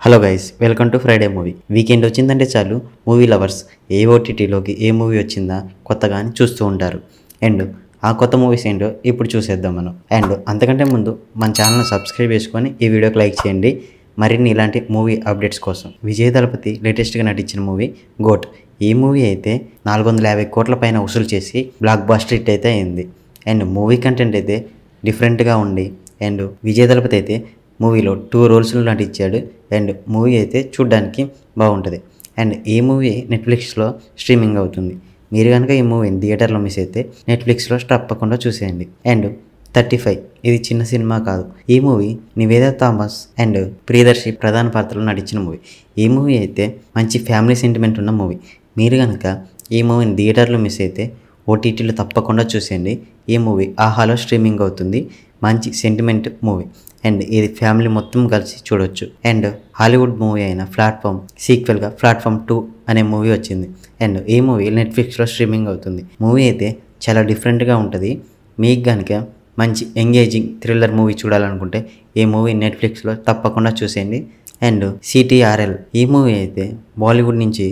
Hello guys, welcome to Friday movie. Weekend వచ్చిందంటే చాలు movie lovers ఏ ఓటీటీలోకి ఏ movie వచ్చిందా కొత్తగా అని చూస్తూ ఉంటారు. అండ్ ఆ కొత్త మూవీస్ ఏంటో ఇప్పుడు చూసేద్దాం మనం. అండ్ అంతకంటే ముందు మన ఛానల్ని సబ్స్క్రైబ్ చేసుకొని ఈ వీడియోకి లైక్ చేయండి మరిన్ని ఇలాంటి మూవీ అప్డేట్స్ కోసం. విజయ్ దళపతి లేటెస్ట్గా నటించిన మూవీ గోట్. ఈ మూవీ అయితే 450 కోట్ల పైన వసూలు చేసి బ్లాక్ బాస్టర్ హిట్ అయితే అయింది. అండ్ మూవీ కంటెంట్ అయితే డిఫరెంట్గా ఉండి అండ్ విజయ్ దళపతి అయితే మూవీలో 2 రోల్స్లో నటించాడు. అండ్ మూవీ అయితే చూడ్డానికి బాగుంటుంది. అండ్ ఈ మూవీ నెట్ఫ్లిక్స్లో స్ట్రీమింగ్ అవుతుంది. మీరు కనుక ఈ మూవీని థియేటర్లో మిస్ అయితే నెట్ఫ్లిక్స్లో తప్పకుండా చూసేయండి. అండ్ 35 ఇది చిన్న సినిమా కాదు. ఈ మూవీ నివేదా థామస్ అండ్ ప్రియదర్శి ప్రధాన పాత్రలో నటించిన మూవీ. ఈ మూవీ అయితే మంచి ఫ్యామిలీ సెంటిమెంట్ ఉన్న మూవీ. మీరు కనుక ఈ మూవీని థియేటర్లో మిస్ అయితే ఓటీటీలో తప్పకుండా చూసేయండి. ఈ మూవీ ఆహాలో స్ట్రీమింగ్ అవుతుంది. మంచి సెంటిమెంట్ మూవీ అండ్ ఇది ఫ్యామిలీ మొత్తం కలిసి చూడొచ్చు. అండ్ హాలీవుడ్ మూవీ అయిన ప్లాట్ఫామ్ సీక్వెల్గా ప్లాట్ఫామ్ 2 అనే మూవీ వచ్చింది. అండ్ ఈ మూవీ నెట్ఫ్లిక్స్లో స్ట్రీమింగ్ అవుతుంది. మూవీ అయితే చాలా డిఫరెంట్గా ఉంటుంది. మీకు కనుక మంచి ఎంగేజింగ్ థ్రిల్లర్ మూవీ చూడాలనుకుంటే ఈ మూవీ నెట్ఫ్లిక్స్లో తప్పకుండా చూసేయండి. అండ్ CTRL ఈ మూవీ అయితే బాలీవుడ్ నుంచి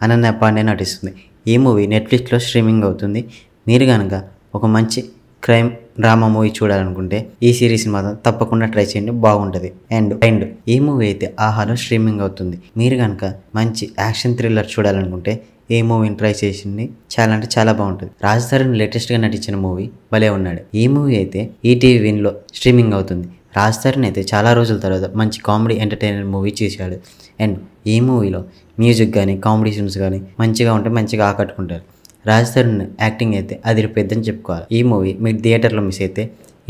అనన్య పాండే నటిస్తుంది. ఈ మూవీ నెట్ఫ్లిక్స్లో స్ట్రీమింగ్ అవుతుంది. మీరు కనుక ఒక మంచి క్రైమ్ డ్రామా మూవీ చూడాలనుకుంటే ఈ సిరీస్ మాత్రం తప్పకుండా ట్రై చేయండి, బాగుంటుంది. అండ్ ఈ మూవీ అయితే ఆహాలో స్ట్రీమింగ్ అవుతుంది. మీరు కనుక మంచి యాక్షన్ థ్రిల్లర్ చూడాలనుకుంటే ఈ మూవీని ట్రై చేసింది. చాలా అంటే చాలా బాగుంటుంది. రాజ్ తరుణ్ లేటెస్ట్గా నటించిన మూవీ భలే ఉన్నాడు. ఈ మూవీ అయితే ఈటీవీ విన్లో స్ట్రీమింగ్ అవుతుంది. రాజ్ తరుణ్ అయితే చాలా రోజుల తర్వాత మంచి కామెడీ ఎంటర్టైనర్ మూవీ చేశాడు. అండ్ ఈ మూవీలో మ్యూజిక్ కానీ కామెడీ సీన్స్ కానీ మంచిగా ఉంటే మంచిగా ఆకట్టుకుంటారు. రాజ్ తరుణ్ యాక్టింగ్ అయితే అదిరిపోద్దని చెప్పుకోవాలి. ఈ మూవీ మీరు థియేటర్లో మిస్ అయితే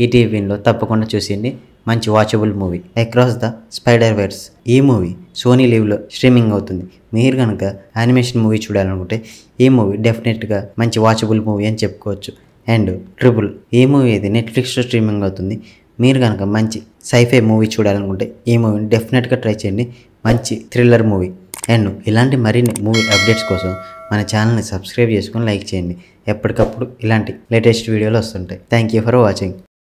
ఈటీవీ విన్లో తప్పకుండా చూసేయండి. మంచి watchable movie. Across the Spider Verse ఈ మూవీ సోనీ లీవ్లో స్ట్రీమింగ్ అవుతుంది. మీరు కనుక యానిమేషన్ మూవీ చూడాలనుకుంటే ఈ మూవీ డెఫినెట్గా మంచి వాచబుల్ మూవీ అని చెప్పుకోవచ్చు. అండ్ ట్రిపుల్ ఈ మూవీ అయితే నెట్ఫ్లిక్స్లో స్ట్రీమింగ్ అవుతుంది. మీరు కనుక మంచి సైఫై మూవీ చూడాలనుకుంటే ఈ మూవీని డెఫినెట్గా ట్రై చేయండి. మంచి థ్రిల్లర్ మూవీ. అండ్ ఇలాంటి మరిన్ని మూవీ అప్డేట్స్ కోసం మన ఛానల్ని సబ్స్క్రైబ్ చేసుకొని లైక్ చేయండి. ఎప్పటికప్పుడు ఇలాంటి లేటెస్ట్ వీడియోలు వస్తుంటాయి. Thank you for watching.